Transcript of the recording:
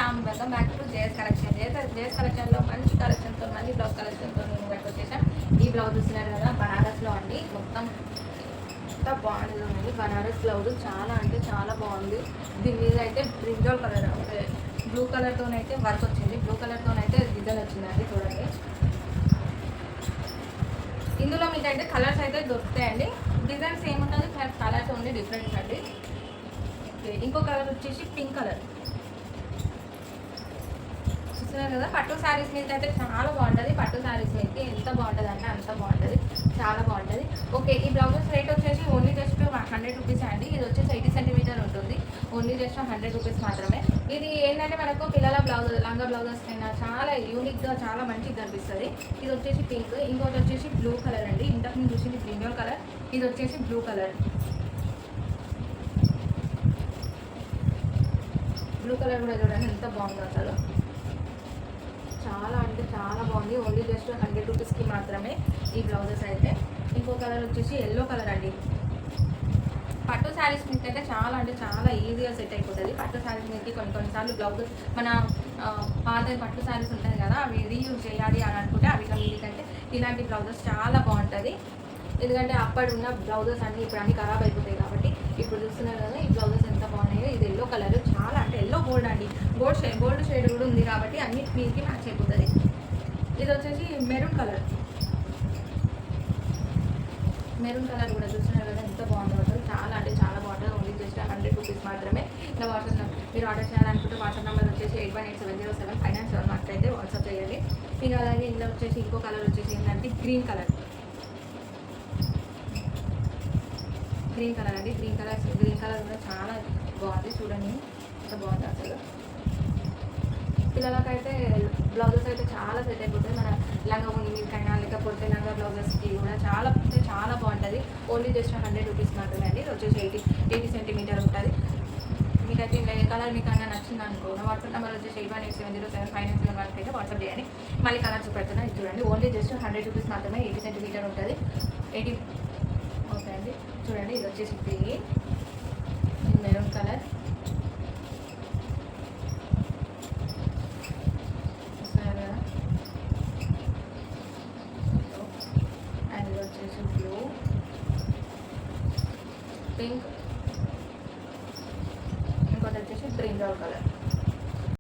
Welcome back to JS collection. JS కలెక్షన్లో మంచి కలెక్షన్తో మళ్ళీ బ్లౌజ్ కలెక్షన్తో నేను బయటకు వచ్చేసాం. ఈ బ్లౌజ్ చూస్తున్నారు కదా, బనారస్లో అండి. మొత్తం ఎంత బాగుంది. బనారస్ బ్లౌజ్ చాలా అంటే చాలా బాగుంది. దీని మీద అయితే బ్రింజాల్ కలర్ అంటే బ్లూ కలర్తోనైతే వర్క్ వచ్చింది. బ్లూ కలర్తోనైతే డిజైన్ వచ్చిందండి. చూడండి, ఇందులో మీకు అయితే కలర్స్ అయితే దొరుకుతాయండి. డిజైన్ సేమ్ ఉంటుంది, కలర్స్ ఓన్లీ డిఫరెంట్ అండి. ఇంకో కలర్ వచ్చేసి పింక్ కలర్ చూస్తున్నారు కదా. పట్టు శారీస్ మీద అయితే చాలా బాగుంటుంది. పట్టు శారీస్ మీదకి ఎంత బాగుంటుంది అంటే అంత బాగుంటుంది, చాలా బాగుంటుంది. ఓకే, ఈ బ్లౌజెస్ రేట్ వచ్చేసి ఓన్లీ జస్ట్ 100 రూపీస్ అండి. ఇది వచ్చేసి 80 సెంటీమీటర్ ఉంటుంది. ఓన్లీ జస్ట్ 100 రూపీస్ మాత్రమే. ఇది ఏంటంటే మనకు పిల్లల బ్లౌజ్, లంగా బ్లౌజెస్ అయినా చాలా యూనిక్గా చాలా మంచిగా కనిపిస్తుంది. ఇది వచ్చేసి పింక్, ఇంకోటి వచ్చేసి బ్లూ కలర్ అండి. ఇంతకు ముందు చూసింది ప్రీమియం కలర్, ఇది వచ్చేసి బ్లూ కలర్. బ్లూ కలర్ కూడా చూడండి ఎంత బాగుందో, అసలు చాలా అంటే చాలా బాగుంది. ఓన్లీ జస్ట్ 100 రూపీస్కి మాత్రమే ఈ బ్లౌజెస్ అయితే. ఇంకో కలర్ వచ్చేసి ఎల్లో కలర్ అండి. పట్టు శారీస్ మీదకి అయితే చాలా అంటే చాలా ఈజీగా సెట్ అయిపోతుంది. పట్టు శారీస్ మీదకి కొన్నిసార్లు బ్లౌజ్ మన పాత పట్టు శారీస్ ఉంటాయి కదా, అవి రీయూజ్ చేయాలి అని అనుకుంటే అవి మీదకంటే ఇలాంటి బ్లౌజెస్ చాలా బాగుంటుంది. ఎందుకంటే అప్పటి ఉన్న బ్లౌజెస్ అన్నీ ఇప్పుడు అన్నీ ఖరాబ్ అయిపోతాయి కాబట్టి. ఇప్పుడు చూస్తున్నారు కదా ఈ బ్లౌజెస్ ఎంత బాగున్నాయో. ఇది ఎల్లో కలర్, చాలా అంటే ఎల్లో గోల్డ్ అండి. గోల్డ్ షేడ్ కూడా ఉంది కాబట్టి అన్ని మీదకి మ్యాచ్ అయిపోతుంది. ఇది వచ్చేసి మెరూన్ కలర్. మెరూన్ కలర్ కూడా చూస్తున్నారు కదా ఎంత బాగుందో, అసలు చాలా అంటే చాలా బాగుంటుంది. ఓన్లీ జస్ట్ 100 రూపీస్ మాత్రమే. ఇంకా వాట్సాప్ మీరు ఆర్డర్ చేయాలనుకుంటే వాట్సాప్ నెంబర్ వచ్చేసి 8187075971 మాత్రం అయితే వాట్సాప్ చేయండి. ఇంకా అలాగే ఇందులో వచ్చేసి ఇంకో కలర్ వచ్చేసి ఏంటంటే గ్రీన్ కలర్. గ్రీన్ కలర్ అండి. గ్రీన్ కలర్ కూడా చాలా బాగుంది. చూడండి ఎంత బాగుంది అసలు. పిల్లలకైతే బ్లౌజెస్ అయితే చాలా సెట్ అయిపోతుంది. మన లంగా ఓని మీదకైనా లేకపోతే లంగా బ్లౌజెస్కి కూడా చాలా అంటే చాలా బాగుంటుంది. ఓన్లీ జస్ట్ 100 రూపీస్ మాత్రమే అండి. ఇది వచ్చేసి 80 సెంటీమీటర్ ఉంటుంది. మీకైతే ఏ కలర్ మీకు అన్నా నచ్చింది అనుకో, నా వాట్సాప్ నెంబర్ వచ్చేసి 8187075971 వరకు అయితే వాట్సాప్ చేయండి. మళ్ళీ కలర్ చూపెడుతున్నా, ఇది చూడండి. ఓన్లీ జస్ట్ 100 రూపీస్ మాత్రమే. 80 సెంటీమీటర్ ఉంటుంది. 80 ఓకే అండి. చూడండి, ఇది వచ్చేసి గ్రీన్,